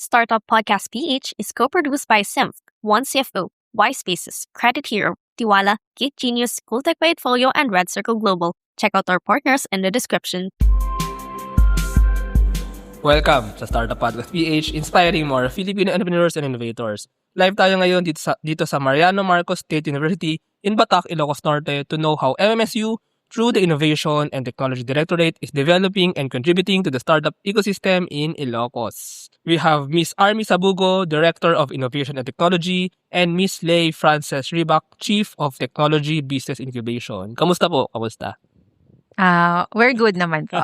Startup Podcast PH is co-produced by Simph, One CFO, Y Spaces, Credit Hero, Tiwala, Gate Genius, Cooltech Portfolio, and Red Circle Global. Check out our partners in the description. Welcome sa Startup Podcast PH, inspiring more Filipino entrepreneurs and innovators. Live tayo ngayon dito sa Mariano Marcos State University in Batac, Ilocos Norte to know how MMSU, through the Innovation and Technology Directorate, is developing and contributing to the startup ecosystem in Ilocos. We have Ms. Army Sabugo, Director of Innovation and Technology, and Ms. Lay Frances Ribac, Chief of Technology Business Incubation. Kamusta po? Kamusta? We're good naman po.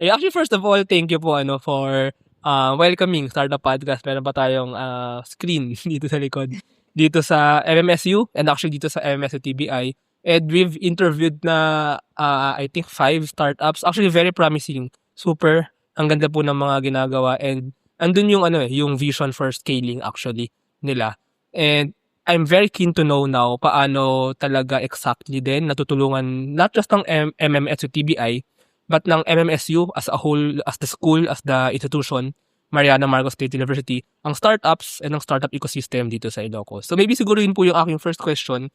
Actually, first of all, thank you po for welcoming Startup Podcast. Meron pa tayong screen dito sa likod. Dito sa MMSU and actually dito sa MMSU TBI. And we've interviewed na I think 5 startups. Actually, very promising. Super. Ang ganda po ng mga ginagawa. And andun yung yung vision for scaling actually nila. And I'm very keen to know now paano talaga exactly din natutulungan not just ng MMSU TBI but ng MMSU as a whole, as the school, as the institution, Mariano Marcos State University, ang startups and ang startup ecosystem dito sa Ilocos. So maybe siguro yun po yung aking first question,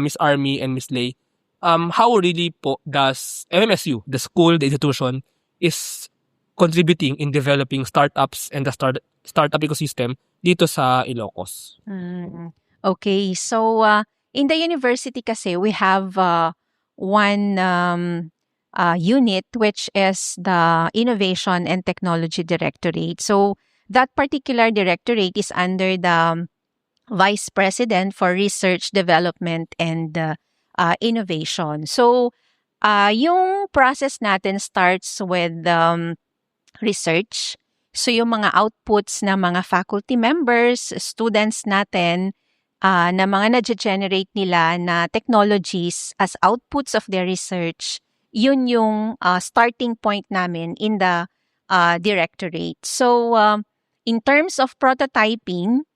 Miss Army and Miss Lay. How really po does MMSU, the school, the institution, is contributing in developing startups and the startup ecosystem dito sa Ilocos? Okay, so in the university kasi we have one unit which is the Innovation and Technology Directorate. So that particular directorate is under the Vice President for Research, Development, and Innovation. So yung process natin starts with research. So yung mga outputs ng mga faculty members, students natin, na mga na-generate nila na technologies as outputs of their research, yun yung starting point namin in the directorate. So, in terms of prototyping,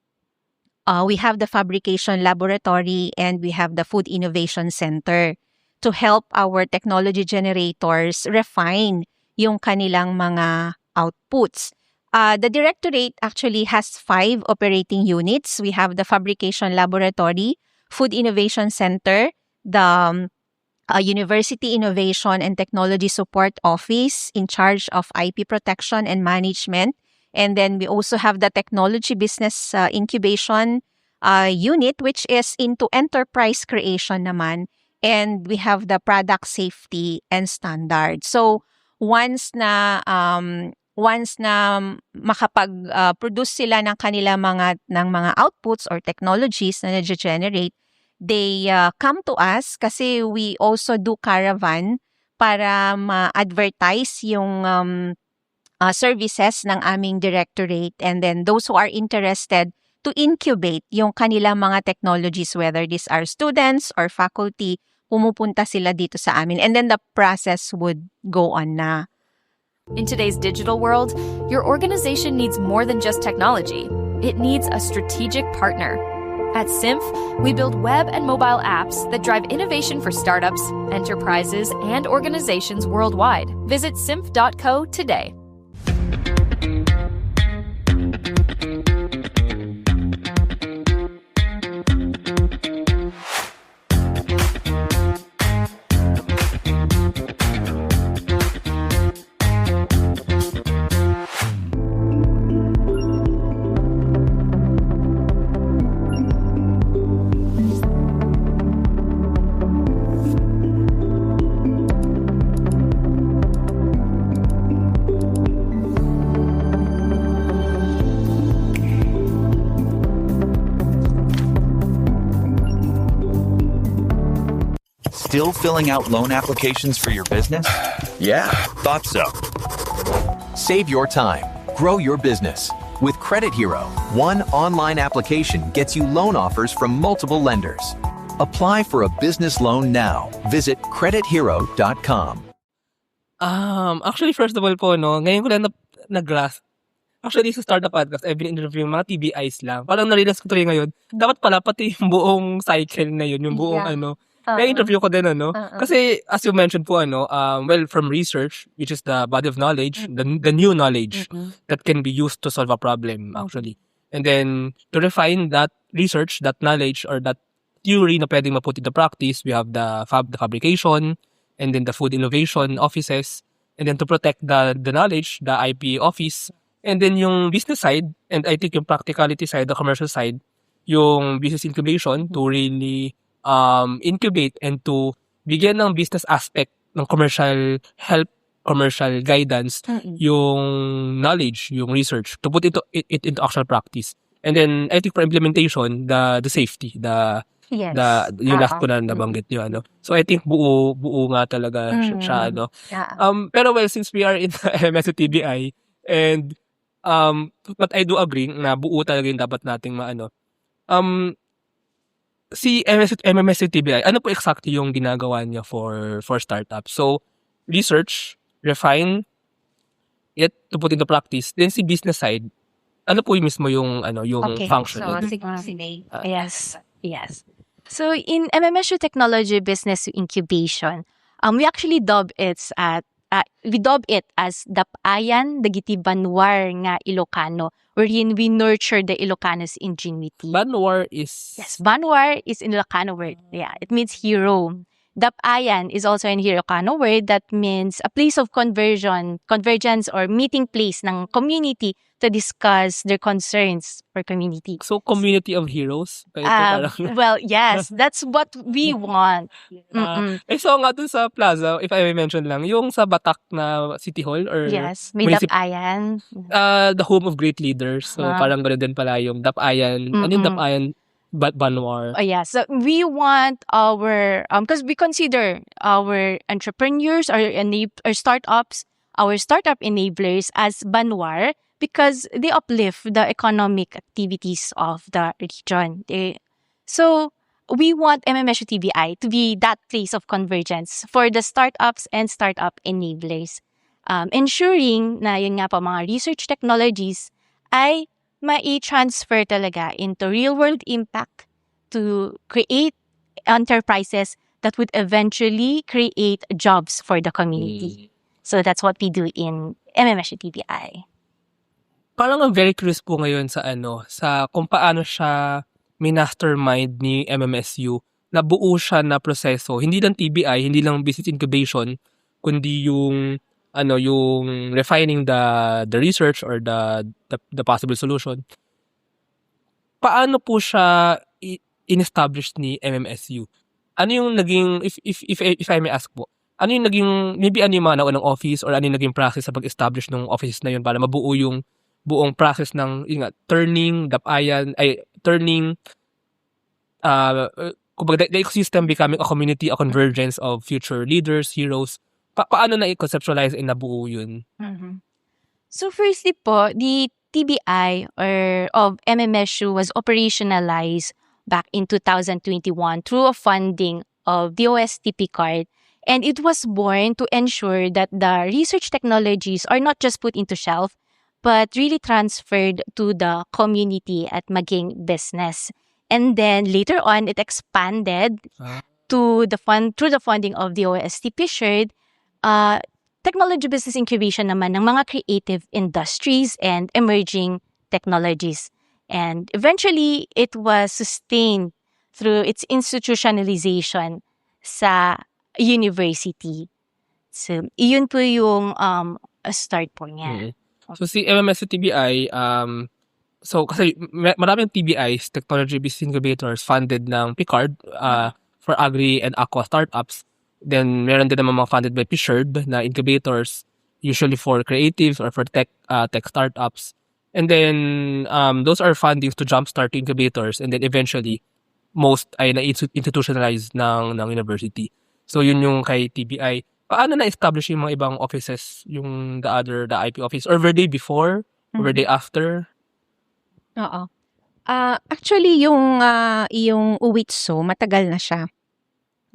we have the fabrication laboratory and we have the Food Innovation Center to help our technology generators refine yung kanilang mga outputs. The directorate actually has 5 operating units. We have the Fabrication Laboratory, Food Innovation Center, the University Innovation and Technology Support Office in charge of IP protection and management. And then we also have the Technology Business Incubation Unit, which is into enterprise creation naman. And we have the Product Safety and Standards. So once na makapag-produce sila ng mga outputs or technologies na na-generate, they come to us kasi we also do caravan para ma-advertise yung services ng aming directorate, and then those who are interested to incubate yung kanilang mga technologies, whether these are students or faculty, pumupunta sila dito sa amin, and then the process would go on na. In today's digital world, your organization needs more than just technology. It needs a strategic partner. At Simph, we build web and mobile apps that drive innovation for startups, enterprises, and organizations worldwide. Visit simph.co today. Still filling out loan applications for your business? Yeah, thought so. Save your time. Grow your business. With Credit Hero, one online application gets you loan offers from multiple lenders. Apply for a business loan now. Visit credithero.com. Actually, first of all po, ngayon ko lang nag-grasp. Actually, sa Startup Podcast, I've been interviewing mga TBIs lang. Parang na-realize ko tuloy ngayon, dapat pala pati yung buong cycle na yun, yung buong Na-interview ko din, ano? Oo. Kasi, as you mentioned po, well, from research, which is the body of knowledge, the new knowledge that can be used to solve a problem, actually. And then, to refine that research, that knowledge, or that theory na pwedeng ma-put into practice, we have the fabrication, and then the food innovation offices, and then to protect the knowledge, the IP office, and then yung business side, and I think yung practicality side, the commercial side, yung business incubation to really incubate and to bigyan ng business aspect ng commercial help, commercial guidance, yung knowledge, yung research, to put it into actual practice. And then, I think for implementation, the safety, Yes. yung last ko na nabanggit nyo, So, I think buo nga talaga siya, Pero well, since we are in the MMS TBI, and, but I do agree na buo talaga yung dapat nating si MMS TBI, ano po exactly yung ginagawa niya for startups? So, research, refine it to put into practice. Then si business side, ano po yung mismo yung function? So, sige. Yes. So, in MMSU Technology Business Incubation, we actually dub it as Dapayan Dagiti Banwar nga Ilocano, wherein we nurture the Ilocanos' ingenuity. Banwar is... Yes, Banwar is in Ilocano word. Yeah, it means hero. Dapayan is also an Ilocano word that means a place of convergence or meeting place ng community to discuss their concerns for community. So, community of heroes? Well, yes, that's what we want. So nga dun sa plaza, if I may mention lang, yung sa Batak na City Hall or... Yes, may Dapayan. The home of great leaders. So, parang gano'n din pala yung Dapayan. Ano yung Dapayan? Banwar. Oh, yeah. So we want our because we consider our entrepreneurs or startups, our startup enablers as Banwar because they uplift the economic activities of the region. So we want MMSU TBI to be that place of convergence for the startups and startup enablers, ensuring na yun nga po mga research technologies ay mai-transfer talaga into real-world impact to create enterprises that would eventually create jobs for the community. So that's what we do in MMSU TBI. Parang ang very curious po ngayon sa kung paano siya mastermind ni MMSU na buo siya na proseso. Hindi lang TBI, hindi lang business incubation, kundi yung yung refining the research or the possible solution. Paano po siya in-establish ni MMSU? Ano yung naging, if I may ask po, ano yung naging, maybe ano yung mga naunang office or ano yung naging process sa pag-establish ng office na yun para mabuo yung buong process ng turning kumbaga the ecosystem becoming a community, a convergence of future leaders, heroes. Paano na i-conceptualize and nabuo yun? So firstly po, the TBI of MMSU was operationalized back in 2021 through a funding of the OSTP card. And it was born to ensure that the research technologies are not just put into shelf, but really transferred to the community at maging business. And then later on, it expanded through the funding of the OSTP shared technology business incubation naman ng mga creative industries and emerging technologies. And eventually, it was sustained through its institutionalization sa university. So, iyon po yung start po niya. So, si MMSU TBI, so kasi maraming TBIs, Technology Business Incubators, funded ng PICARD for agri and aqua startups. Then, meron din naman mga funded by PSHERD na incubators, usually for creatives or for tech startups. And then, those are fundings to jumpstart incubators and then eventually, most ay na-institutionalized ng university. So, yun yung kay TBI. Paano na-establish yung mga ibang offices, yung the IP office? Or were they before? Or were they after? Oo. Actually, yung UWITSO, matagal na siya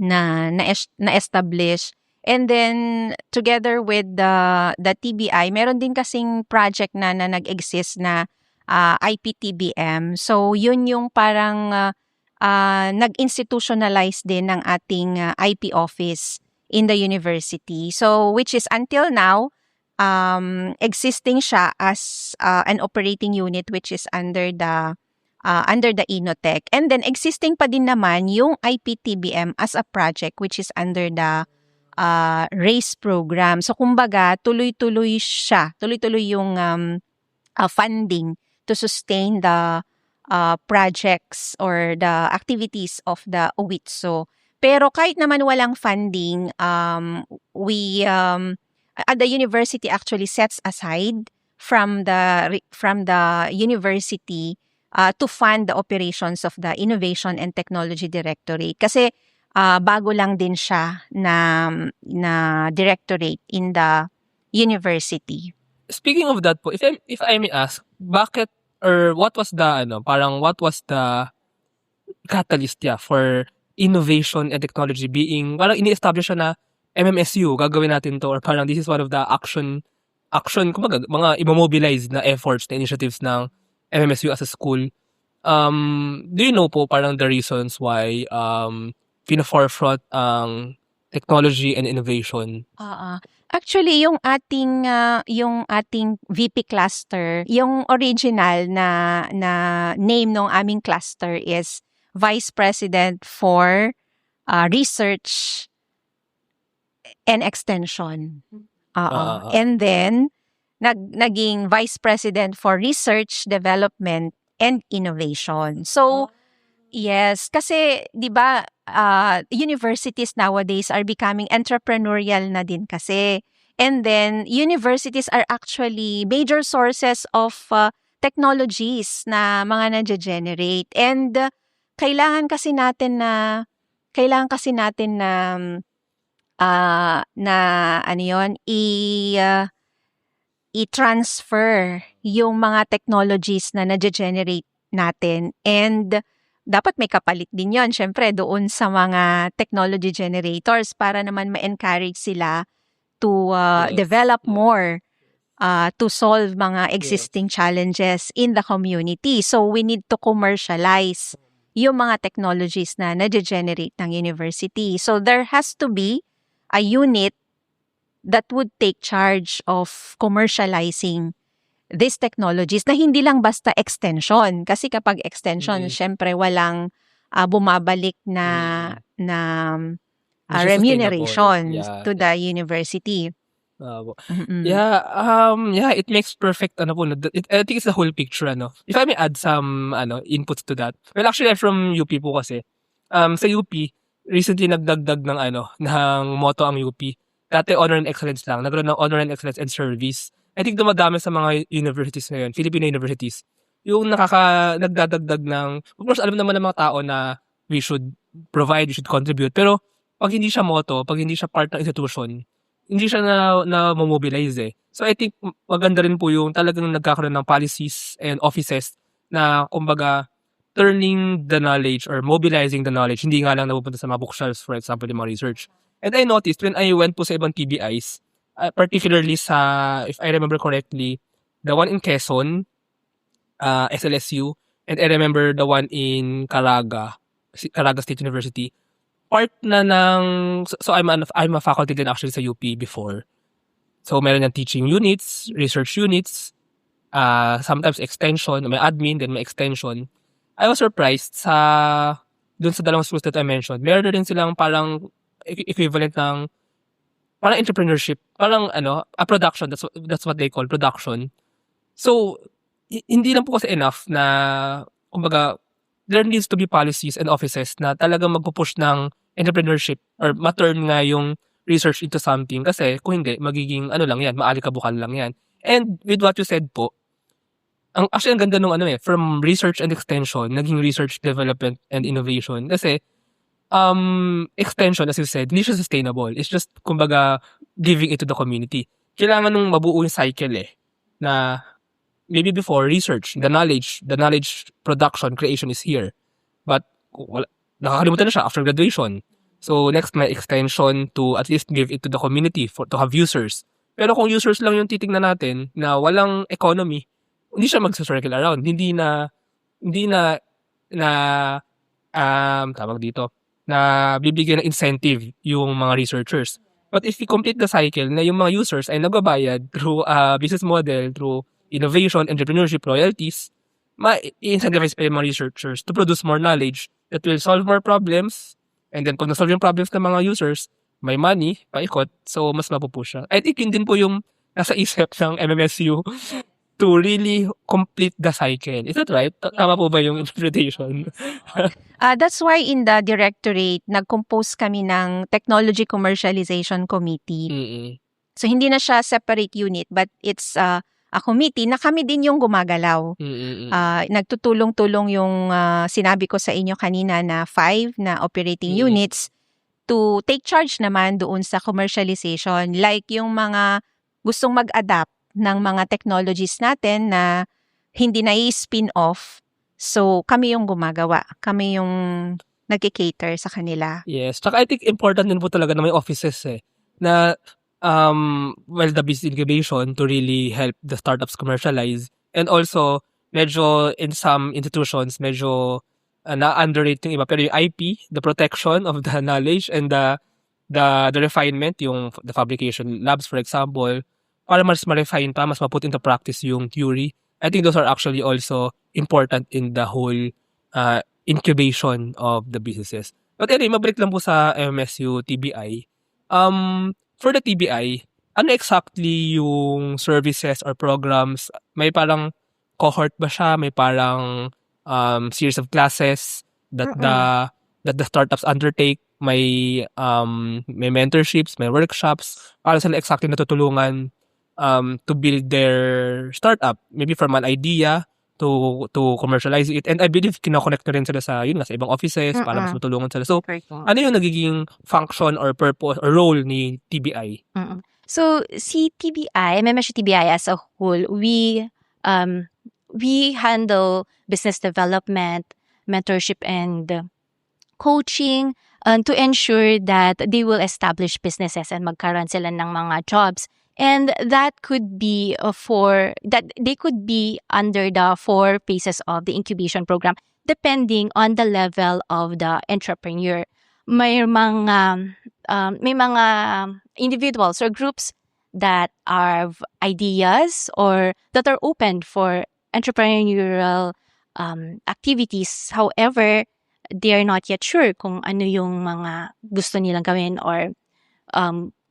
na-establish. And then, together with the TBI, meron din kasing project na nag-exist na IPTBM. So, yun yung parang nag-institutionalize din ng ating IP office in the university. So, which is until now, existing siya as an operating unit which is under the Inotech. And then existing pa din naman yung IPTBM as a project which is under the RACE program. So kumbaga, tuloy-tuloy siya. Tuloy-tuloy yung funding to sustain the projects or the activities of the UWITSO. Pero kahit naman walang funding, the university actually sets aside from the university to fund the operations of the Innovation and Technology Directorate. Kasi bago lang din siya na directorate in the university. Speaking of that po, if I may ask, bakit or what was the what was the catalyst for innovation and technology being parang ini-establish siya na MMSU, gagawin natin to, or parang this is one of the action kumbaga, mga immobilize na efforts na initiatives ng MMSU as a school. Do you know po parang the reasons why pina-forefront ang technology and innovation? Actually, yung ating VP cluster, yung original na name ng aming cluster is Vice President for Research and Extension. And then naging Vice President for Research, Development and Innovation. So yes, kasi 'di ba universities nowadays are becoming entrepreneurial na din kasi. And then universities are actually major sources of technologies na mga na-generate. And kailangan kasi natin na ano yun, i-transfer yung mga technologies na na-generate natin. And dapat may kapalit din yon, syempre, doon sa mga technology generators para naman ma-encourage sila to develop more to solve mga existing challenges in the community. So, we need to commercialize yung mga technologies na na-generate ng university. So, there has to be a unit that would take charge of commercializing these technologies na hindi lang basta extension. Kasi kapag extension, syempre walang bumabalik na remuneration to the university. It makes perfect I think it's the whole picture If I may add some inputs to that. Well, actually I'm from UP po kasi. Sa UP recently nagdagdag ng motto ang UP. Dati honor and excellence lang. Nagkaroon ng honor and excellence and service. I think dumadami sa mga universities ngayon, Filipino universities, yung nagdadagdag ng, of course, alam naman ng mga tao na we should provide, we should contribute. Pero pag hindi siya motto, pag hindi siya part ng institution, hindi siya na mobilize eh. So I think maganda rin po yung talagang nagkakaroon ng policies and offices na kumbaga turning the knowledge or mobilizing the knowledge, hindi nga lang napupunta sa mga bookshelves, for example, yung mga research. And I noticed when I went po sa ibang TBIs, particularly sa, if I remember correctly, the one in Quezon, SLSU, and I remember the one in Caraga State University. Part na ng, so I'm a faculty din actually sa UP before. So meron ng teaching units, research units, sometimes extension, may admin, then may extension. I was surprised dun sa dalawang schools that I mentioned. Meron na rin silang parang equivalent ng parang entrepreneurship, parang a production, that's what they call production. So hindi lang po kasi enough na kumbaga there needs to be policies and offices na talagang magpupush ng entrepreneurship or ma-turn nga yung research into something kasi kung hindi magiging lang yan, maalikabukan lang yan. And with what you said po, actually ang ganda nung from research and extension naging research, development and innovation kasi extension, as you said, hindi siya sustainable. It's just, kumbaga, giving it to the community. Kailangan nung mabuo yung cycle na maybe before research, the knowledge production, creation is here. But, nakakalimutan na siya after graduation. So, next, may extension to at least give it to the community to have users. Pero kung users lang yung titingnan natin na walang economy, hindi siya mag-circle around. Hindi na tawag dito, na bibigyan ng incentive yung mga researchers. But if we complete the cycle na yung mga users ay nagbabayad through business model, through innovation, entrepreneurship, royalties, ma-incentivize pa yung mga researchers to produce more knowledge that will solve more problems. And then pag na-solve yung problems ng mga users, may money, paikot, so mas mapupush siya. I think yun din po yung nasa isip ng MMSU to really complete the cycle. Is that right? Tama po ba yung interpretation? That's why in the directorate, nag-compose kami ng Technology Commercialization Committee. Mm-mm. So, hindi na siya separate unit, but it's a committee na kami din yung gumagalaw. Mm-mm. Nagtutulong-tulong yung sinabi ko sa inyo kanina na 5 na operating units to take charge naman doon sa commercialization. Like yung mga gustong mag-adapt ng mga technologies natin na hindi na i-spin off. So, kami yung gumagawa. Kami yung nag-cater sa kanila. Yes. Tsaka I think important din po talaga na may offices na well, the business incubation to really help the startups commercialize. And also, medyo in some institutions, medyo na-underrate yung iba. Pero yung IP, the protection of the knowledge and the refinement, yung the fabrication labs, for example, para mas ma-refine pa, mas ma-put into practice yung theory. I think those are actually also important in the whole incubation of the businesses. But anyway, mabalik lang po sa MMSU TBI. For the TBI, ano exactly yung services or programs? May parang cohort ba siya? May parang series of classes that the startups undertake? May mentorships, may workshops. Para sila exactly natutulungan to build their startup, maybe from an idea to commercialize it. And I believe kinoconnect na rin sila sa ibang offices para mas matulungan sila. So, ano yung nagiging function or purpose or role ni TBI? So, si TBI, MMSU TBI as a whole, we handle business development, mentorship, and coaching to ensure that they will establish businesses and magkaroon sila ng mga jobs. And that could be they could be under the 4 phases of the incubation program depending on the level of the entrepreneur. May mga individuals or groups that have ideas or that are open for entrepreneurial activities. However, they are not yet sure kung ano yung mga gusto nilang gawin or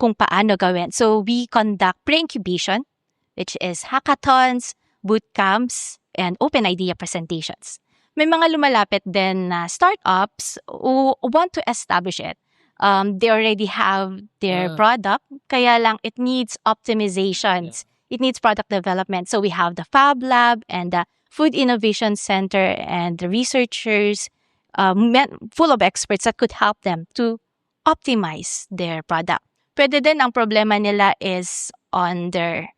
kung paano gawin. So, we conduct pre-incubation, which is hackathons, bootcamps, and open idea presentations. May mga lumalapit din na startups who want to establish it. They already have their product, kaya lang it needs optimizations. It needs product development. So, we have the Fab Lab and the Food Innovation Center and the researchers full of experts that could help them to optimize their product. Pwede din ang problema nila is on their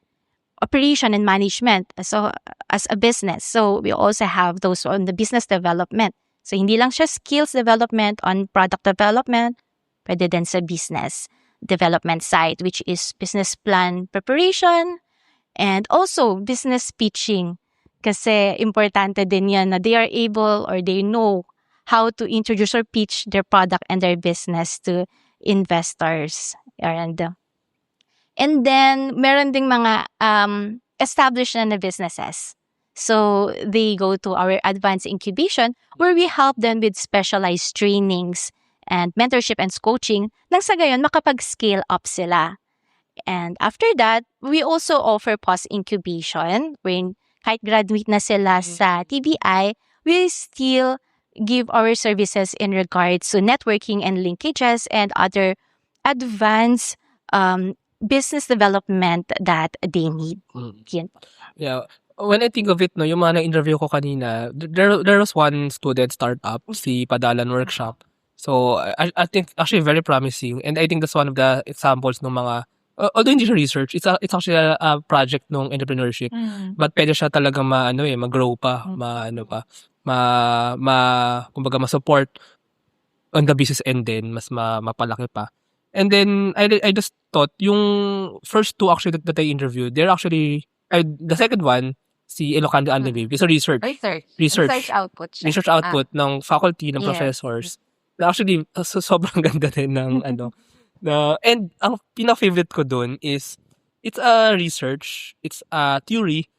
operation and management as a business. So, we also have those on the business development. So, hindi lang siya skills development on product development, pwede din sa business development side, which is business plan preparation and also business pitching. Kasi importante din yan na they are able or they know how to introduce or pitch their product and their business to investors. And then, meron ding mga established na businesses. So, they go to our advanced incubation where we help them with specialized trainings and mentorship and coaching nang sa gayon makapag-scale up sila. And after that, we also offer post-incubation when kahit graduate na sila sa TBI, we still give our services in regards to networking and linkages and other advanced business development that they need. Yan. Yeah. When I think of it, yung mga na-interview ko kanina, there was one student startup, si Padalan Workshop. So, I think actually very promising. And I think that's one of the examples ng mga, although hindi siya research, it's actually a project ng entrepreneurship. But pwede siya talaga mag-grow pa, kumbaga ma-support on the business end din, mas mapalaki pa. And then, I just thought, yung first 2 actually that I interviewed, they're actually, the second one, si Ilocano Anime Wave. It's a research Research output siya. research output ng faculty, ng Yes. professors. Na actually, sobrang ganda din ng and ang pinaka-favorite ko dun is, it's a research, it's a theory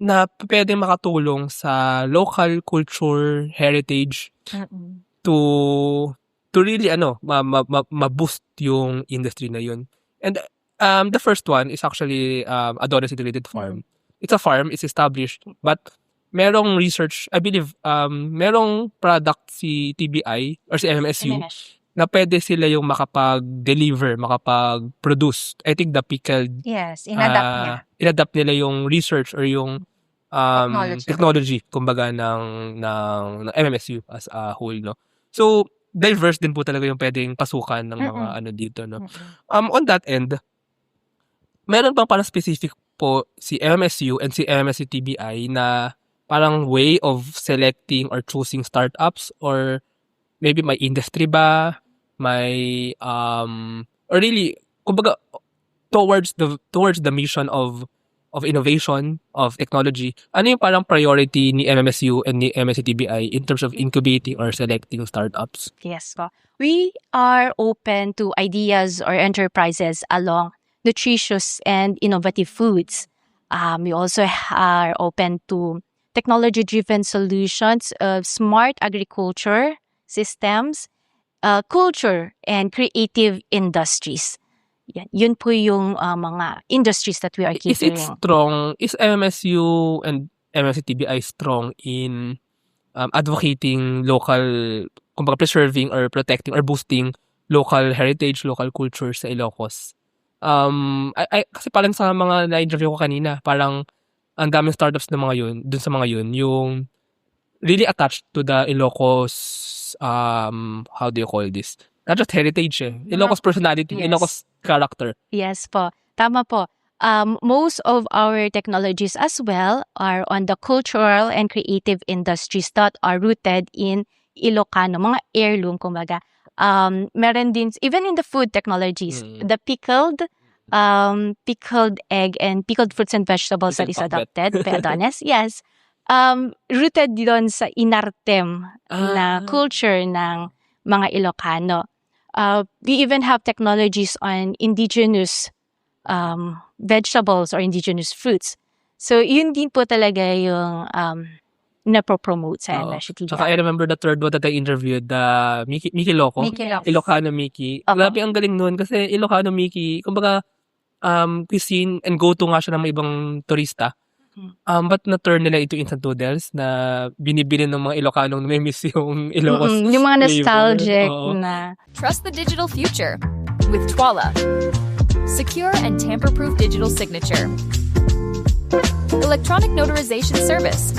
na pwede makatulong sa local culture, heritage, Mm-mm. to really ma-boost yung industry na yun. And the first one is actually Adonis Integrated Farm. It's a farm, it's established, but merong research, I believe, merong product si TBI or si MMSU na pwede sila yung makapag-deliver, makapag-produce. I think the pickled, Yes, inadapt niya. inadapt nila yung research or yung technology kumbaga ng MMSU as a whole, no? So, diverse din po talaga yung pwedeng pasukan ng mga dito, no? On that end, meron pang parang specific po si MMSU and si MMSU TBI na parang way of selecting or choosing startups, or maybe may industry ba, may or really kumbaga towards the mission of innovation, of technology. Ano yung parang priority ni MMSU and ni MMSU TBI in terms of incubating or selecting startups? Yes po. We are open to ideas or enterprises along nutritious and innovative foods. We also are open to technology-driven solutions of smart agriculture systems, culture, and creative industries. Yan. Yun po yung mga industries that we are Is it catering. strong? Is MMSU and MMSU TBI strong in advocating local, kumbaga preserving or protecting or boosting local heritage, local culture sa Ilocos? Kasi parang sa mga na-interview ko kanina, parang ang daming startups na mga yun, dun sa mga yun, yung really attached to the Ilocos, how do you call this? Not just heritage Ilocos personality, Yes. Ilocos character. Yes po. Tama po. Most of our technologies as well are on the cultural and creative industries that are rooted in Ilocano, mga heirloom, kumbaga. Meron din, even in the food technologies, the pickled egg and pickled fruits and vegetables that is Pickled adopted by Adonis. Yes. Rooted doon sa inartem na culture ng mga Ilocano. We even have technologies on indigenous vegetables or indigenous fruits. So, yun din po talaga yung napopromote sa MMSU TBI. Tsaka I remember the third one that I interviewed, the Miki Loco. Miki Loco. Ilocano Miki. Opo. Grabe ang galing nun kasi Ilocano Miki, kumbaga cuisine and go-to nga siya ng mga ibang turista. But na-turn nila into instant noodles na binibili ng mga Ilocanong namimiss yung Ilocos Yung mga flavor. nostalgic Oo. na. Trust the digital future with Twala. Secure and tamper-proof digital signature. Electronic notarization service.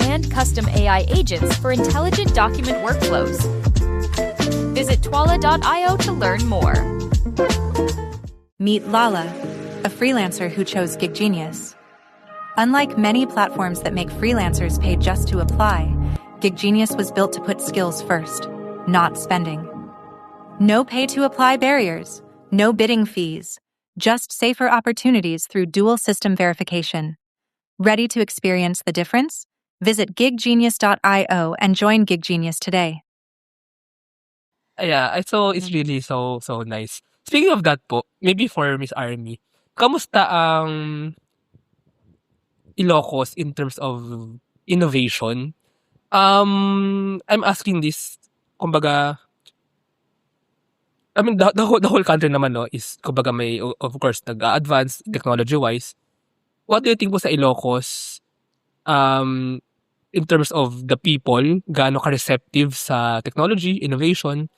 And custom AI agents for intelligent document workflows. Visit twala.io to learn more. Meet Lala, a freelancer who chose Gig Genius. Unlike many platforms that make freelancers pay just to apply, Gig Genius was built to put skills first, not spending. No pay-to-apply barriers, no bidding fees, just safer opportunities through dual system verification. Ready to experience the difference? Visit giggenius.io and join Gig Genius today. Yeah, so it's really so nice. Speaking of that po, maybe for Miss Army, kamusta ang Ilocos in terms of innovation? I'm asking this, kumbaga, I mean, the whole country naman, no, is, kumbaga, may, of course, nag-advance technology-wise. What do you think po sa Ilocos, in terms of the people, gaano ka-receptive sa technology, innovation,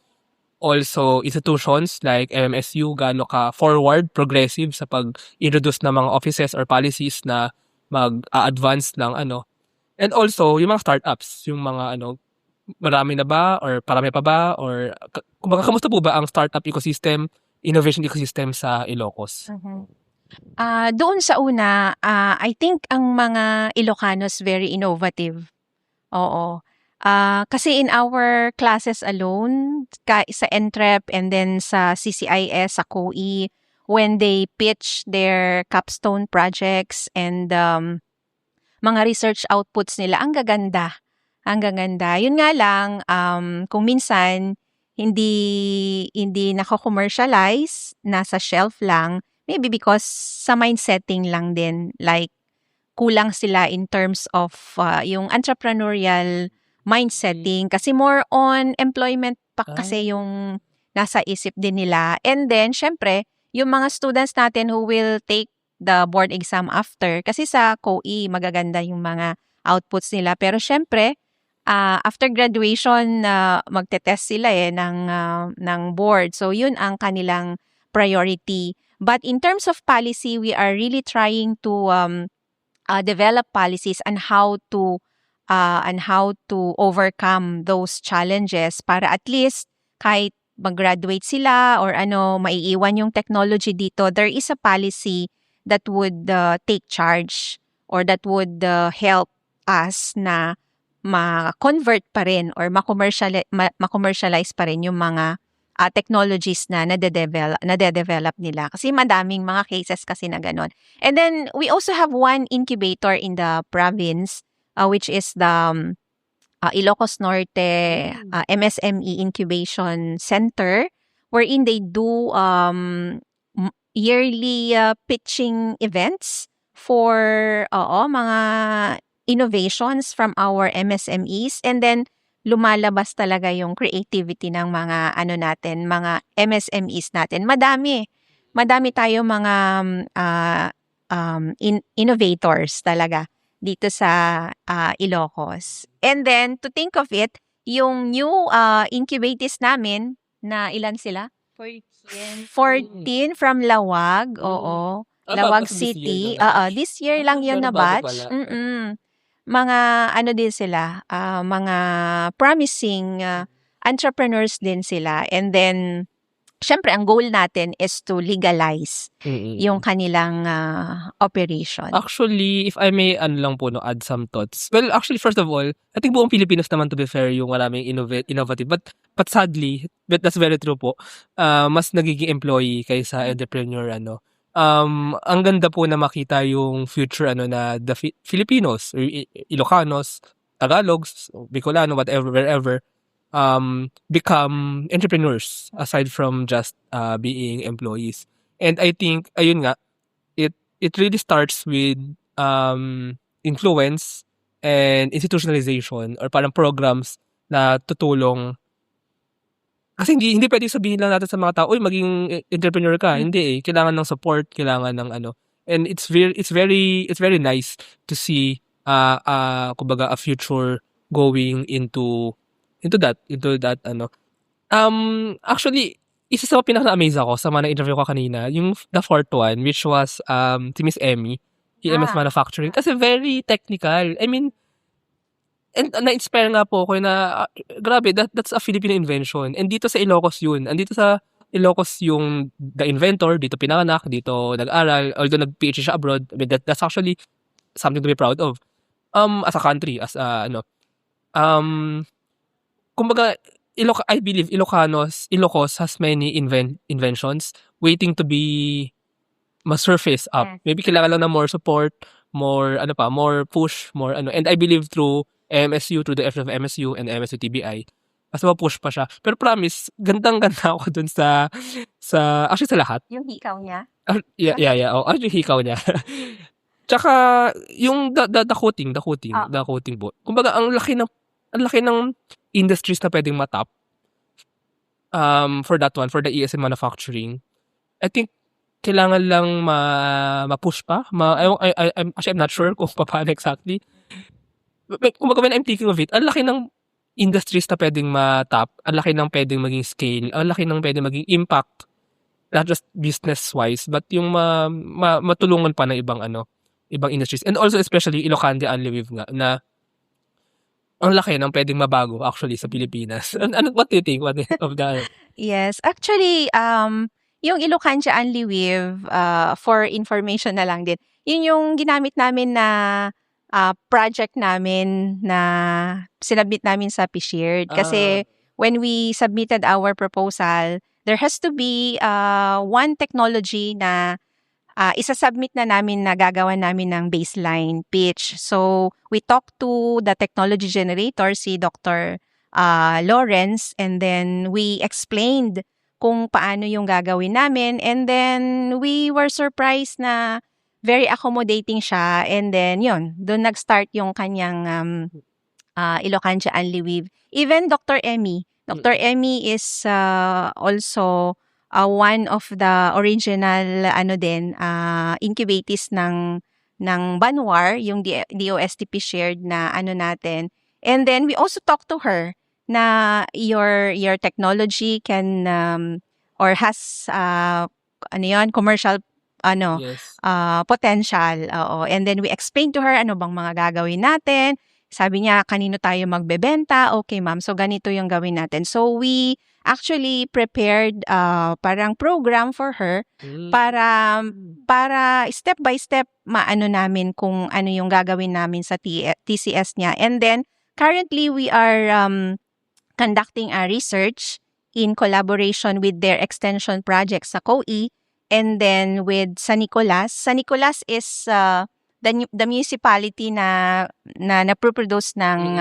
also institutions like MMSU, gaano ka forward, progressive sa pag-introduce ng mga offices or policies na mag-advance ng and also yung mga startups, yung mga marami na ba or parami pa ba, or kumbaga kamusta po ba ang startup ecosystem, innovation ecosystem sa Ilocos? Doon sa una, I think ang mga Ilocanos very innovative. Oo. Kasi in our classes alone, sa NTREP and then sa CCIS, sa COE, when they pitch their capstone projects and mga research outputs nila, ang gaganda. Ang gaganda. Yun nga lang, kung minsan hindi nako-commercialize, nasa shelf lang, maybe because sa mindsetting lang din, like kulang sila in terms of yung entrepreneurial mindsetting kasi more on employment pa kasi yung nasa isip din nila. And then, syempre, yung mga students natin who will take the board exam after, kasi sa COE, magaganda yung mga outputs nila. Pero syempre, after graduation, magte-test sila ng board. So, yun ang kanilang priority. But in terms of policy, we are really trying to develop policies on how to overcome those challenges para at least kahit mag-graduate sila or maiiwan yung technology dito, there is a policy that would take charge or that would help us na ma-convert pa rin or ma-commercialize pa rin yung mga technologies na nade-develop nila. Kasi madaming mga cases kasi na ganun. And then, we also have one incubator in the province, which is the Ilocos Norte MSME Incubation Center, wherein they do yearly pitching events for mga innovations from our MSMEs. And then, lumalabas talaga yung creativity ng mga mga MSMEs natin. Madami tayo mga innovators talaga dito sa Ilocos. And then, to think of it, yung new incubators namin, na ilan sila? 14 from Lawag, oo. Lawag City. This year lang yun na batch. Mga din sila, mga promising entrepreneurs din sila. And then, syempre, ang goal natin is to legalize yung kanilang operation. Actually, if I may lang po add some thoughts. Well, actually, first of all, I think buong Pilipinas naman, to be fair, yung maraming innovative. But sadly, that's very true po, mas nagiging employee kaysa entrepreneur, ang ganda po na makita yung future na the Filipinos or Ilocanos, Tagalogs, Bicolano, whatever, wherever, become entrepreneurs aside from just being employees. And I think ayun nga, it really starts with influence and institutionalization or parang programs na tutulong. Kasi hindi pwedeng sabihin lang natin sa mga tao, maging entrepreneur ka. Hindi kailangan ng support, kailangan ng And it's very nice to see kumbaga a future going into that actually isa sa pinaka-amaze ako sa mga interview ko kanina, yung the fourth one, which was si Miss Emmy, EMS Manufacturing, kasi very technical. I mean, and na-inspire nga po ako na grabe, that's a Filipino invention. And dito sa Ilocos yun. Andito sa Ilocos yung the inventor, dito pinanganak, dito nag-aral, although nag-PhD siya abroad. I mean, that's actually something to be proud of. As a country, as kumbaga, I believe Ilocos has many inventions waiting to be ma-surface up. Maybe kailangan lang na more support, more more push, more And I believe through MSU, through the effort of MSU and MSU TBI, mas ma-push pa siya. Pero promise, gandang-ganda ako dun sa actually sa lahat. Yung hikaw niya? Yeah. Oh, yung hikaw niya. Tsaka, yung the coating po. Kumbaga, ang laki ng industries na pwedeng matap for that one, for the ESM manufacturing. I think, kailangan lang ma-push pa. I'm not sure kung paano exactly. Kumbaga, when I'm thinking of it, ang laki ng industries na pwedeng matap, ang laki ng pwedeng maging scale, ang laki ng pwedeng maging impact, not just business-wise, but yung matulungan pa ng ibang industries. And also, especially, Ilocandi Unliviv nga, na ang laki ng pwedeng mabago, actually, sa Pilipinas. What do you think of that? Yes. Actually, yung Ilocandia Unliviv, for information na lang din, yun yung ginamit namin na project namin na sinabit namin sa PShared. Kasi when we submitted our proposal, there has to be one technology na isasubmit na namin na gagawa namin ng baseline pitch. So, we talked to the technology generator, si Dr. Lawrence, and then we explained kung paano yung gagawin namin. And then, we were surprised na very accommodating siya. And then, yun, doon nag-start yung kanyang Ilocandia Anli Weave. Even Dr. Emmy. Dr. Emmy is also one of the original incubatees ng Banwar, yung DOSTP shared na natin. And then we also talked to her na your technology can or has commercial Yes. potential. Oo. And then we explained to her ano bang mga gagawin natin. Sabi niya, kanino tayo magbebenta? Okay, ma'am. So, ganito yung gawin natin. So, we actually prepared parang program for her para step by step maano namin kung ano yung gagawin namin sa TCS niya. And then, currently, we are conducting a research in collaboration with their extension project sa COE and then with San Nicolas. San Nicolas is the municipality na naproproduce ng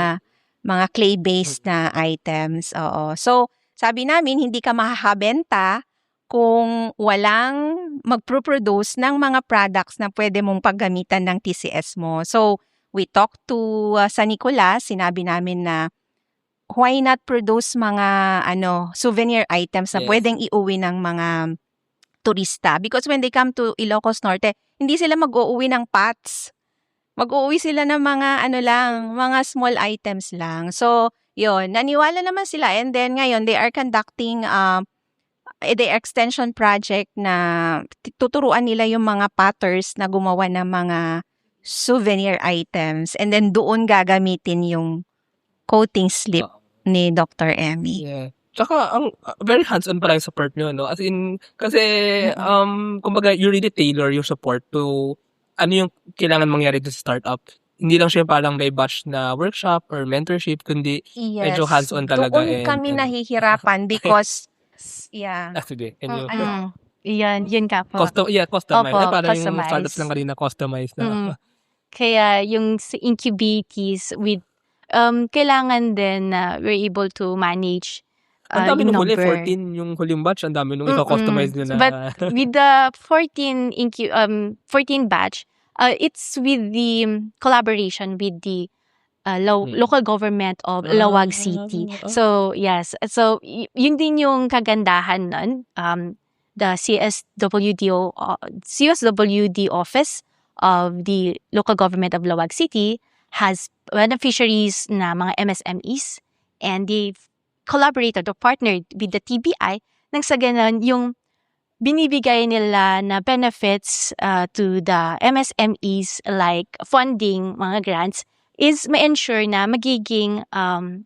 mga clay-based na items. Oo. So, sabi namin, hindi ka makakabenta kung walang magproproduce ng mga products na pwede mong paggamitan ng TCS mo. So, we talked to San Nicolas, sinabi namin na why not produce mga souvenir items na Yes. pwedeng iuwi ng mga turista. Because when they come to Ilocos Norte, hindi sila mag-uuwi ng pots. Mag-uuwi sila ng mga mga small items lang. So, yun, naniwala naman sila. And then ngayon, they are conducting the extension project na tuturuan nila yung mga potters na gumawa ng mga souvenir items. And then doon gagamitin yung coating slip ni Dr. Emmy. Yeah. Tsaka, very hands-on pala yung support nyo, no? As in, kasi, kumbaga, you really tailor your support to ano yung kailangan mangyari sa startup. Hindi lang siya parang may batch na workshop or mentorship, kundi medyo hands-on talaga. Doon kami nahihirapan because, yeah. Sige. And Yun ka po. customized. Opo, Parang yung customized. startups lang kanina, customized na. Kaya yung sa incubatees with, kailangan din na we're able to manage Ang dami yung nung huli, number. 14 yung huling batch. Ang dami nung ika-customize nyo na. But with the 14 batch, it's with the collaboration with the local government of Lawag City. So, yes. So, yun din yung kagandahan nun. The CSWD office of the local government of Lawag City has beneficiaries na mga MSMEs, and they've collaborated or partnered with the TBI nang sa ganun yung binibigay nila na benefits to the MSMEs like funding, mga grants, is ma-ensure na magiging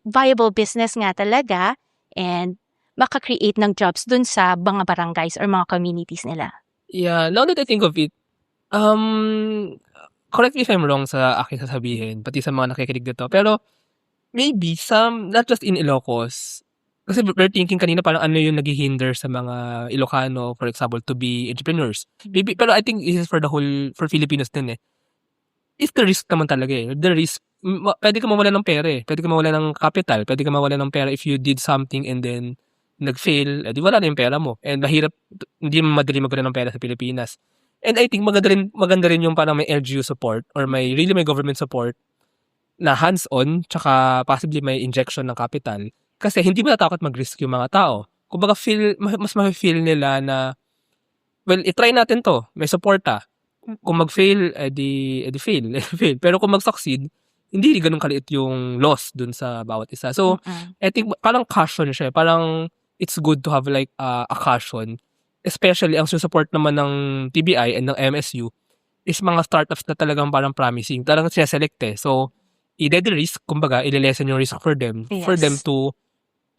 viable business nga talaga and maka-create ng jobs dun sa mga barangays or mga communities nila. Yeah, now that I think of it, correct me if I'm wrong sa aking sasabihin, pati sa mga nakikinig dito, pero maybe some, not just in Ilocos, kasi we're thinking kanina parang ano yung naghihinder sa mga Ilocano, for example, to be entrepreneurs. Maybe, pero I think this is for Filipinos din eh. It's the risk naman talaga eh. The risk, pwede ka mawala ng pera eh. Pwede ka mawala ng capital. Pwede ka mawala ng pera if you did something and then nag-fail, di wala na yung pera mo. And mahirap, hindi madali magkaroon ng pera sa Pilipinas. And I think maganda rin yung parang may LGU support or may government support na hands-on, tsaka possibly may injection ng capital. Kasi hindi mo natakot mag-risk yung mga tao. Kumbaga, mas ma-feel nila na, well, itry natin to. May supporta. Kung mag-fail, edi fail. Pero kung mag-succeed, hindi ganun kaliit yung loss dun sa bawat isa. So, I think parang caution siya. Parang it's good to have like a caution. Especially ang support naman ng TBI and ng MSU is mga startups na talagang parang promising. Talagang siya-select eh. So, i-dead risk, kumbaga, i-lessen yung risk for them. Yes. For them to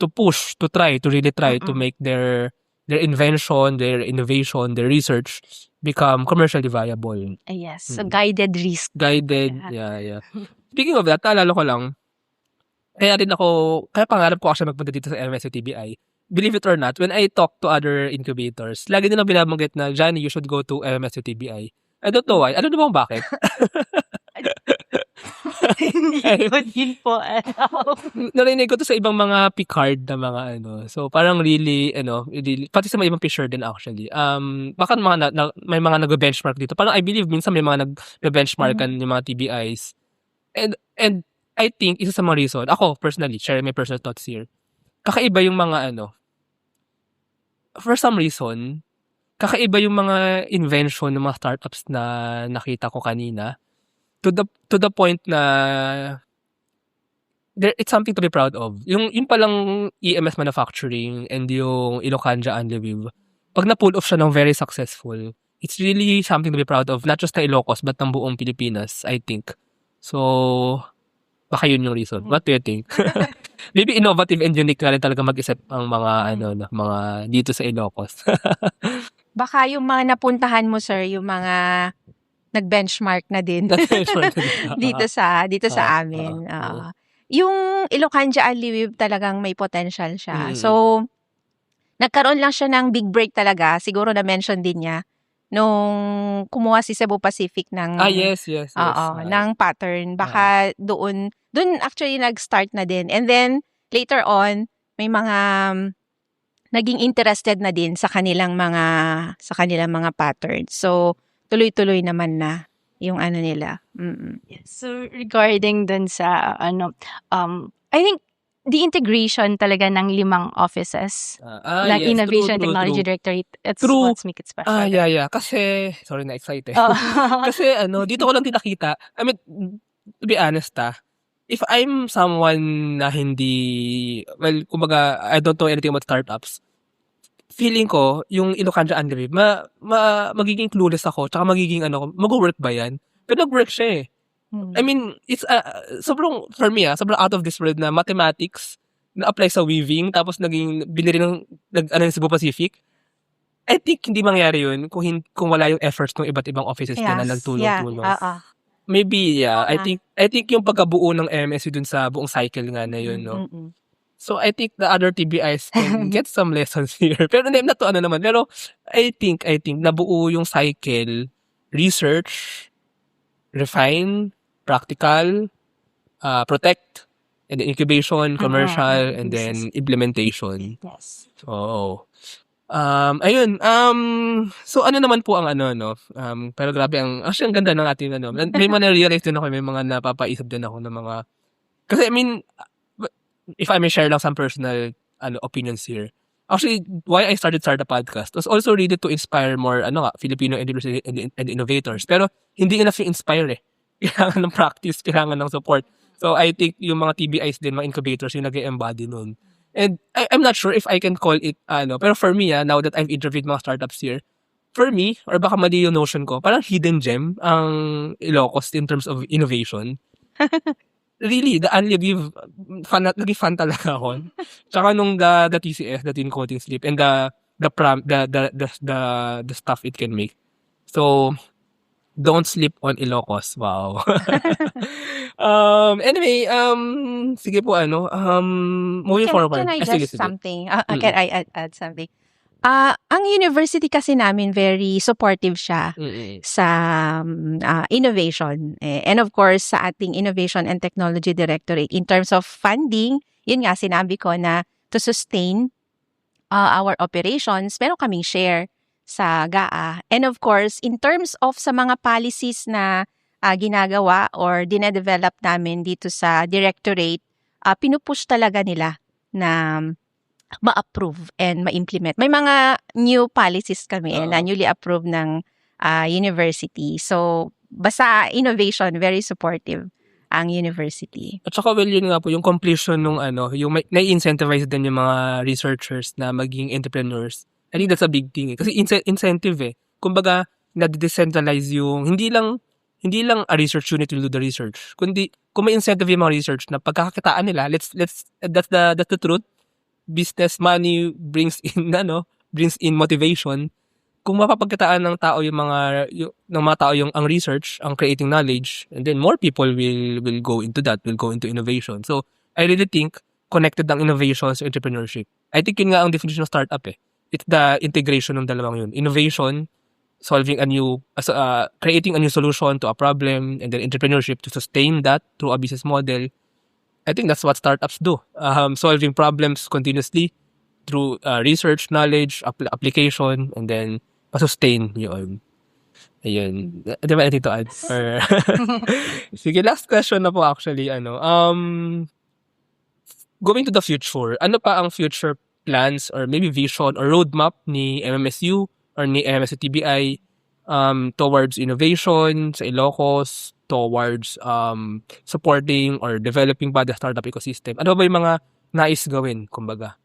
push, to really try to make their invention, their innovation, their research become commercially viable. Yes, so guided risk. Guided, yeah. Speaking of that, naalala ko lang, kaya pangarap ko actually magpunta dito sa MSU TBI believe it or not, when I talk to other incubators, lagi nilang binabanggit na, Johnny, you should go to MMSU TBI. I don't know why. I don't know bang bakit. Hindi ko din po alam. Narinig ko to sa ibang mga Picard na mga So, parang really, pati sa mga ibang Fisher din actually. Baka may mga nag-benchmark dito. Parang I believe minsan may mga nag-benchmarkan yung mga TBIs. And I think isa sa mga reason, ako personally, share my personal thoughts here. Kakaiba yung mga for some reason, kakaiba yung mga invention ng mga startups na nakita ko kanina. To the point na it's something to be proud of. Yung palang EMS manufacturing and yung Ilocanja and Lviv, pag na-pull off siya ng very successful, it's really something to be proud of, not just ng Ilocos but ng buong Pilipinas, I think. So, baka yun yung reason. What do you think? Maybe innovative and unique na rin talaga mag-isip ang mga mga dito sa Ilocos. Baka yung mga napuntahan mo, sir, yung mga nag-benchmark na din dito sa amin. Yung Ilocanja and Lviv talagang may potential siya. So, nagkaroon lang siya ng big break talaga. Siguro na-mention din niya nung kumuha si Cebu Pacific ng yes. ng pattern. Baka doon actually nag-start na din. And then later on, may mga naging interested na din sa kanilang mga patterns. So, tuloy-tuloy naman na yung nila. Yes. So regarding dun sa I think the integration talaga ng 5 offices ng yes, Innovation true. Technology Directorate, it's True. what's make it special. Yeah. Kasi, sorry na excited. Kasi dito ko lang din nakita. I mean, to be honest if I'm someone na hindi, well, kumbaga, I don't know anything about startups, feeling ko, yung Ilocanja and Lviv, magiging clueless ako, tsaka magiging mag-work ba yan? Pero nag-work siya eh. I mean, it's sobrang, for me sobrang out of this world na mathematics na apply sa weaving, tapos binili ng Cebu Pacific. I think hindi mangyari yun kung wala yung efforts ng iba't ibang offices na nagtulong-tulong. Maybe, I think yung pagkabuo ng MSU dun sa buong cycle nga na yun, no? So, I think the other TBIs can get some lessons here. Pero not to naman. Pero, I think, nabuo yung cycle, research, refine, practical, protect, and then incubation, commercial, and then implementation. Yes. So, ayun. So, naman po ang pero grabe actually, ang ganda ng ating may mga na-realize din ako, may mga napapaisip din ako ng mga, kasi I mean, if I may share lang some personal opinions here. Actually, why I started a podcast was also really to inspire more Filipino entrepreneurs and innovators. Pero hindi enough yung inspire eh. Kailangan ng practice, kailangan ng support. So I think yung mga TBIs din, mga incubators yung nag-embody nun. And I'm not sure if I can call it pero for me now that I've interviewed mga startups here, for me, or baka mali yung notion ko, parang hidden gem ang Ilocos in terms of innovation. Really, the Lviv, naging fan talaga ako. Tsaka nung the TCS, the Thin Coating Slip, and the stuff it can make. So, don't sleep on Ilocos. Wow. Anyway, sige po moving forward. Can I just something? Mm-mm. Can I add something? Ang university kasi namin very supportive siya sa innovation. And of course, sa ating Innovation and Technology Directorate, in terms of funding, yun nga sinabi ko na to sustain our operations, meron kaming share sa GAA. And of course, in terms of sa mga policies na ginagawa or dinedevelop namin dito sa directorate, pinupush talaga nila na ma-approve and ma-implement. May mga new policies kami na newly approved ng university. So, basta innovation, very supportive ang university. At saka yun nga po, yung completion nung yung na-incentivize din yung mga researchers na maging entrepreneurs. I think that's a big thing eh. Kasi incentive eh. Kumbaga, na-decentralize yung, hindi lang a research unit will do the research. Kundi, kung may incentive yung mga research na pagkakakitaan nila, that's the truth. Business money brings in motivation. Kung mapapagkitaan ng tao yung mga tao yung ang research, ang creating knowledge, and then more people will go into that, will go into innovation. So I really think connected ang innovation sa entrepreneurship. I think yun nga ang definition of startup eh. It's the integration ng dalawang yun. Innovation, creating a new solution to a problem, and then entrepreneurship to sustain that through a business model. I think that's what startups do. Solving problems continuously through research, knowledge, application, and then sustain yun. Ayun. Di ba anything to add? Or sige, last question na po actually. Going to the future, ano pa ang future plans or maybe vision or roadmap ni MMSU or ni MMSU TBI towards innovation sa Ilocos, towards supporting or developing ba the startup ecosystem? Ano ba yung mga nais gawin, kumbaga?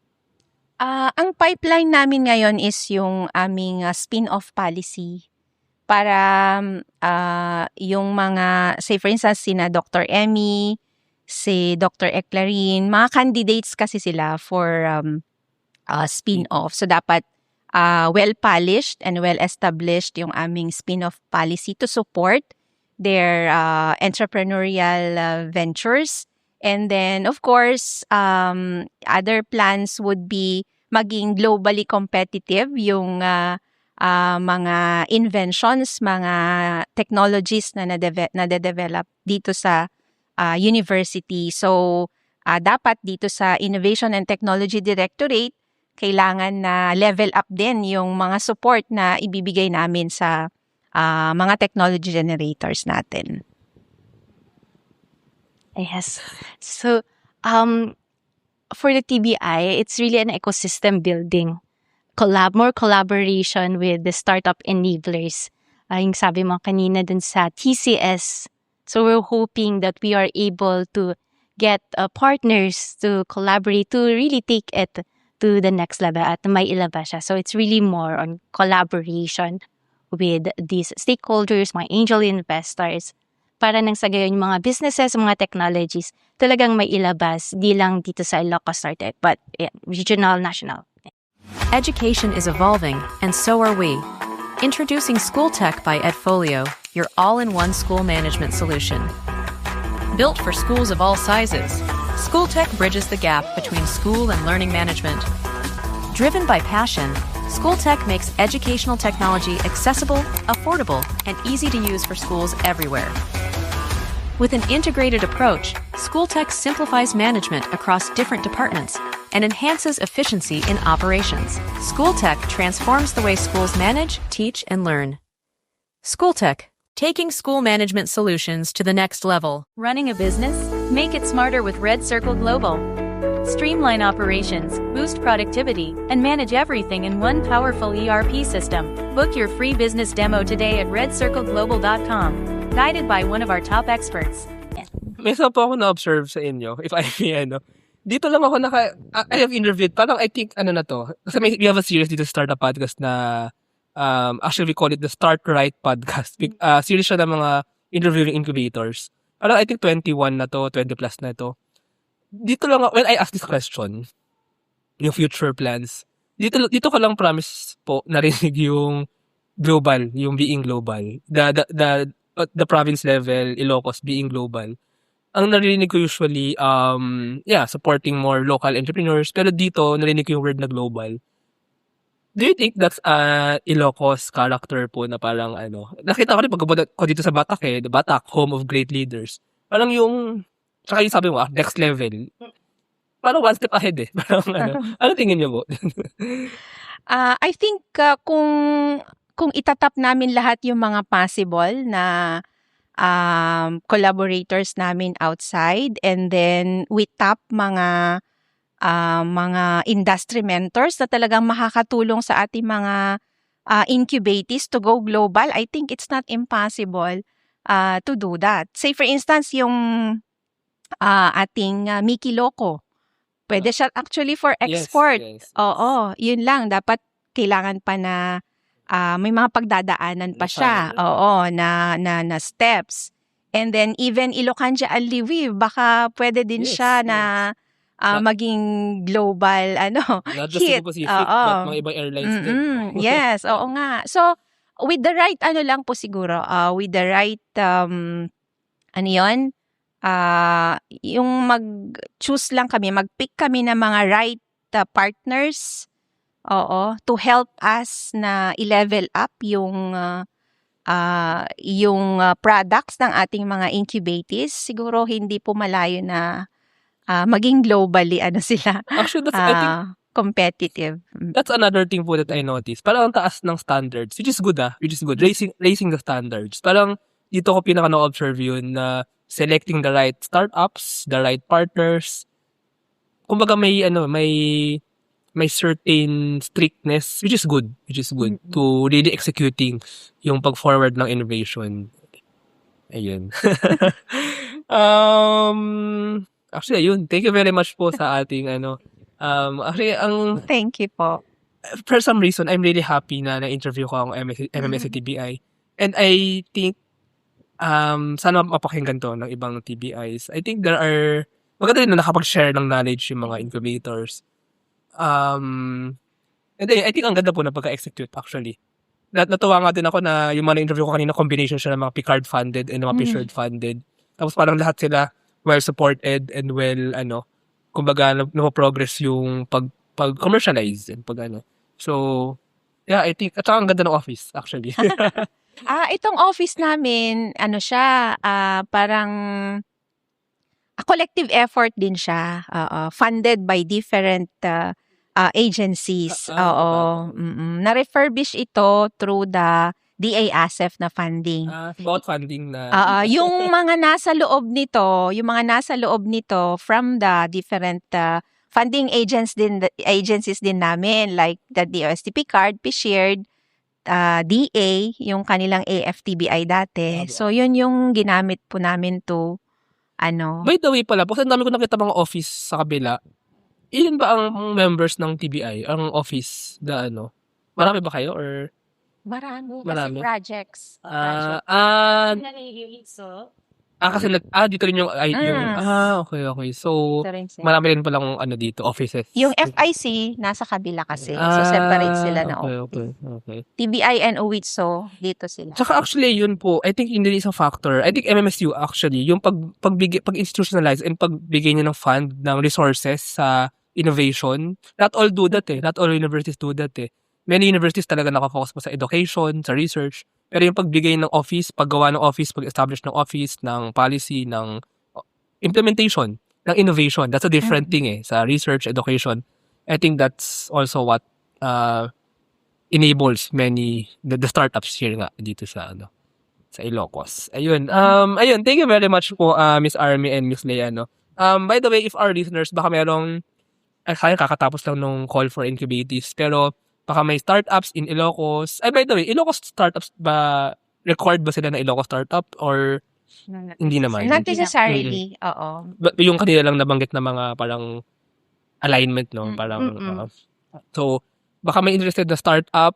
Ang pipeline namin ngayon is yung aming spin-off policy para yung mga, say for instance, sina Dr. Emmy, si Dr. Eclarin, mga candidates kasi sila for spin-off. So, dapat well-polished and well-established yung aming spin-off policy to support their entrepreneurial ventures. And then, of course, other plans would be maging globally competitive yung mga inventions, mga technologies na nade-develop dito sa university. So, dapat dito sa Innovation and Technology Directorate, kailangan na level up din yung mga support na ibibigay namin sa mga technology generators natin. Yes. So, for the TBI, it's really an ecosystem building. More collaboration with the startup enablers. Yung sabi mo kanina dun sa TCS. So we're hoping that we are able to get partners to collaborate to really take it to the next level at may ilabas siya. So it's really more on collaboration with these stakeholders, mga angel investors, para nang sa gayon yung mga businesses, mga technologies, talagang may ilabas, di lang dito sa Ilocos Startech, but regional, national. Education is evolving, and so are we. Introducing SchoolTech by Edfolio, your all-in-one school management solution. Built for schools of all sizes, SchoolTech bridges the gap between school and learning management. Driven by passion, SchoolTech makes educational technology accessible, affordable, and easy to use for schools everywhere. With an integrated approach, SchoolTech simplifies management across different departments and enhances efficiency in operations. SchoolTech transforms the way schools manage, teach, and learn. SchoolTech, taking school management solutions to the next level. Running a business? Make it smarter with Red Circle Global. Streamline operations, boost productivity, and manage everything in one powerful ERP system. Book your free business demo today at redcircleglobal.com. Guided by one of our top experts. May isa po ako na-observe sa inyo, if I may, dito lang ako I have interviewed, parang I think, na to, kasi we have a series dito sa Startup Podcast na, actually we call it the Start Right Podcast. Series siya ng mga interviewing incubators. Parang I think 21 na to, 20 plus na to. Dito lang, when I ask this question, yung future plans, dito ko lang promise po, narinig yung global, yung being global. The province level, Ilocos being global. Ang narinig ko usually, supporting more local entrepreneurs. Pero dito, narinig ko yung word na global. Do you think that's Ilocos character po na parang nakita ko rin pag ko dito sa Batak the Batak, home of great leaders. Parang yung, saka yung sabi mo, next level. Parang one step ahead Parang ano tingin niyo po? I think kung itatap namin lahat yung mga possible na collaborators namin outside, and then we tap mga industry mentors na talagang makakatulong sa ating mga incubatees to go global, I think it's not impossible to do that. Say for instance, yung ating Mickey Loco, pwede siya actually for export. Yes. Oo, yun lang. Dapat kailangan pa na may mga pagdadaanan pa siya. Oo, na steps. And then even Ilocandia Aliwi, baka pwede din siya na maging global Not just hit. Cebu Pacific, but mga ibang airlines din. Yes, oo nga. So with the right lang po siguro, with the right yung mag-choose lang kami, mag-pick kami ng mga right partners, to help us na i-level up yung products ng ating mga incubatees. Siguro hindi po malayo na maging globally sila Actually, I think competitive. that's another thing po that I noticed. Parang ang taas ng standards, which is good which is good. Raising the standards. Parang dito ko pinaka na-observe yun na selecting the right startups, the right partners. Kumbaga may certain strictness, which is good to really executing yung pag-forward ng innovation. Ayun. Actually, ayun. Thank you very much po sa ating actually, Thank you po. for some reason, I'm really happy na na-interview ko ang MMS TBI. And I think, sana mapakinggan to ng ibang TBIs. I think maganda rin na nakapag-share ng knowledge yung mga incubators. And then, I think ang ganda po na pagka-execute actually. Natuwa nga din ako na yung mga na-interview ko kanina, combination siya ng mga Picard funded and mga Picard funded. Tapos parang lahat sila well supported and well, kumbaga na-progress yung pag-commercialize and So, yeah, I think, at saka ang ganda ng office actually. Itong office namin, siya, parang a collective effort din siya. Funded by different agencies. Na-refurbish ito through the DA-ASEF na funding. About funding na. Yung mga nasa loob nito from the different funding agencies din namin, like the DOSTP card, PShared, DA, yung kanilang AFTBI dati. So, yun yung ginamit po namin to, By the way pala, kasi ang dami ko nakita mga office sa kabila. Ilan ba ang members ng TBI? Ang office na Marami ba kayo or? Marami. Marami. Kasi projects. Kasi dito rin yung, okay. So, Ito rin sila. marami rin palang dito, offices. Yung FIC, nasa kabila kasi. So, separate sila na office. Okay. TBI and UWITSO, dito sila. Tsaka actually, yun po, I think yun din isang factor. I think MMSU actually, yung pag-institutionalize and pagbigay niya ng fund, ng resources sa innovation, not all do that Not all universities do that Many universities talaga nakafocus po sa education, sa research. Pero yung pagbigay ng office, paggawa ng office, pag-establish ng office, ng policy, ng implementation, ng innovation, that's a different thing sa research, education. I think that's also what enables the startups here nga dito sa Ilocos. Ayun. Thank you very much po Miss Army and Miss Leia. By the way, if our listeners baka merong kakatapos lang nung call for incubatees, pero baka may startups in Ilocos. By the way, Ilocos startups ba required ba sila na Ilocos startup or hindi naman? Not necessarily. Oo. Yung kanila lang nabanggit na mga parang alignment, parang so baka may interested na startup,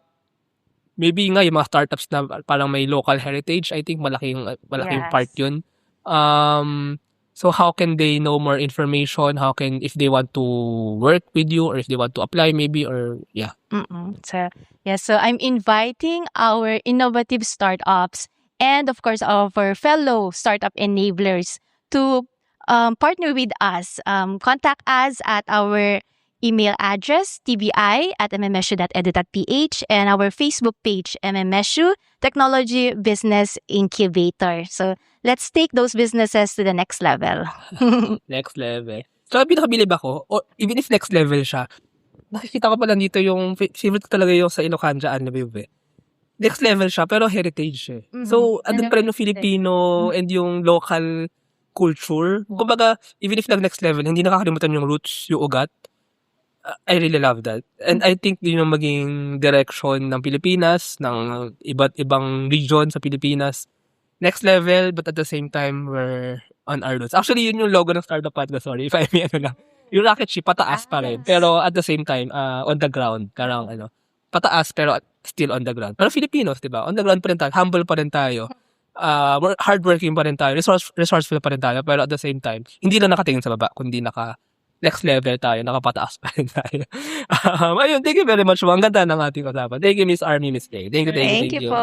maybe nga yung mga startups na parang may local heritage, I think malaking part yun. So how can they know more information? If they want to work with you or if they want to apply maybe or So I'm inviting our innovative startups and of course our fellow startup enablers to partner with us. Contact us at our email address tbi@mmsu.edu.ph and our Facebook page MMSU Technology Business Incubator. So let's take those businesses to the next level. Next level. So pinakabilib ako, or even if next level siya, nakikita ko pala dito yung favorite ko talaga yung sa Ilocanja Anime. Next level siya, pero heritage So, andun pa rin yung Filipino and yung local culture. Kumbaga, even if next level, hindi nakakalimutan yung roots, yung ugat. I really love that. And I think yun yung maging direction ng Pilipinas, ng iba't ibang region sa Pilipinas. Next level, but at the same time, we're on our roots. Actually, yun yung logo ng Startup Podcast, sorry. If I may, yung rocket ship, pataas pa rin. Pero at the same time, on the ground. Parang, pataas, pero still on the ground. Pero Filipinos, di ba? On the ground pa rin tayo. Humble pa rin tayo. Hardworking pa rin tayo. Resourceful pa rin tayo. Pero at the same time, hindi lang nakatingin sa baba, kundi next level tayo, nakapataas pa rin tayo. Ayun, thank you very much. Ang ganda ng ating usapan. Thank you, Miss Army, Miss Kay. Thank you. Thank you po.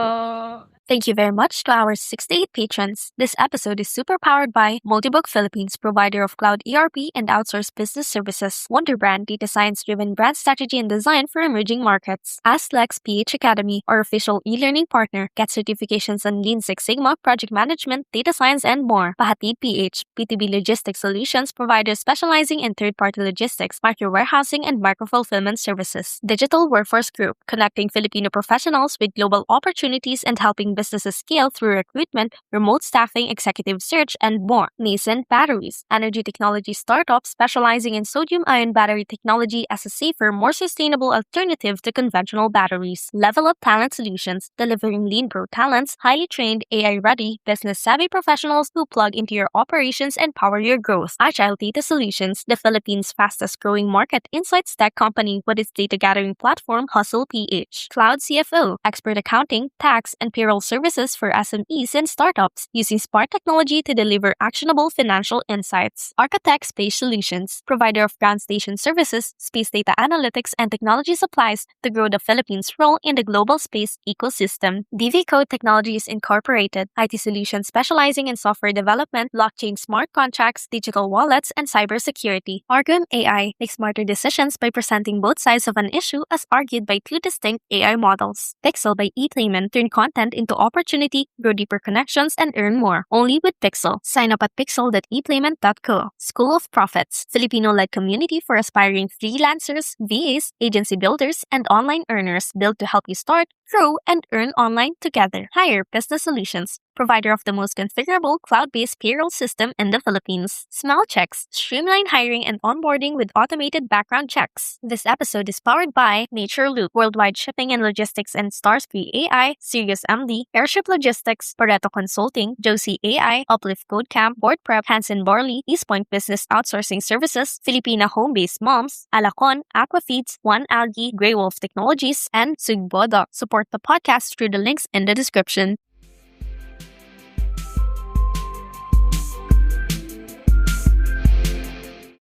Thank you very much to our 68 patrons. This episode is super powered by Multibook Philippines, provider of cloud ERP and outsourced business services. Wonderbrand, data science-driven brand strategy and design for emerging markets. AskLex PH Academy, our official e-learning partner. Get certifications on Lean Six Sigma, project management, data science, and more. Pahatid PH, B2B logistics solutions provider specializing in third-party logistics, micro-warehousing, and micro-fulfillment services. Digital Workforce Group, connecting Filipino professionals with global opportunities and helping businesses scale through recruitment, remote staffing, executive search, and more. Nascent Batteries, energy technology startup specializing in sodium-ion battery technology as a safer, more sustainable alternative to conventional batteries. Level Up Talent Solutions, delivering lean pro talents, highly trained, AI-ready, business-savvy professionals who plug into your operations and power your growth. Agile Data Solutions, the Philippines' fastest-growing market insights tech company with its data gathering platform Hustle PH. Cloud CFO, expert accounting, tax, and payroll services for SMEs and startups, using smart technology to deliver actionable financial insights. Architect Space Solutions, provider of ground station services, space data analytics, and technology supplies to grow the Philippines' role in the global space ecosystem. DV Code Technologies Incorporated, IT solutions specializing in software development, blockchain smart contracts, digital wallets, and cybersecurity. Argum AI, make smarter decisions by presenting both sides of an issue as argued by two distinct AI models. Pixel by ePayment, turn content into opportunity, grow deeper connections, and earn more. Only with Pixel. Sign up at pixel.epayment.co. School of Profits, Filipino-led community for aspiring freelancers, VAs, agency builders, and online earners, built to help you start, grow, and earn online together. Hire Business Solutions, provider of the most configurable cloud-based payroll system in the Philippines. Smell Checks, streamline hiring and onboarding with automated background checks. This episode is powered by Nature Loop, Worldwide Shipping and Logistics and Starscreen AI, Sirius MD, Airship Logistics, Pareto Consulting, Josie AI, Uplift Codecamp, Board Prep, Hanson Barley, East Point Business Outsourcing Services, Filipina Home-Based Moms, Alacon, Aquafeeds, One Algae, Grey Wolf Technologies, and Sugbodo. Support the podcast through the links in the description.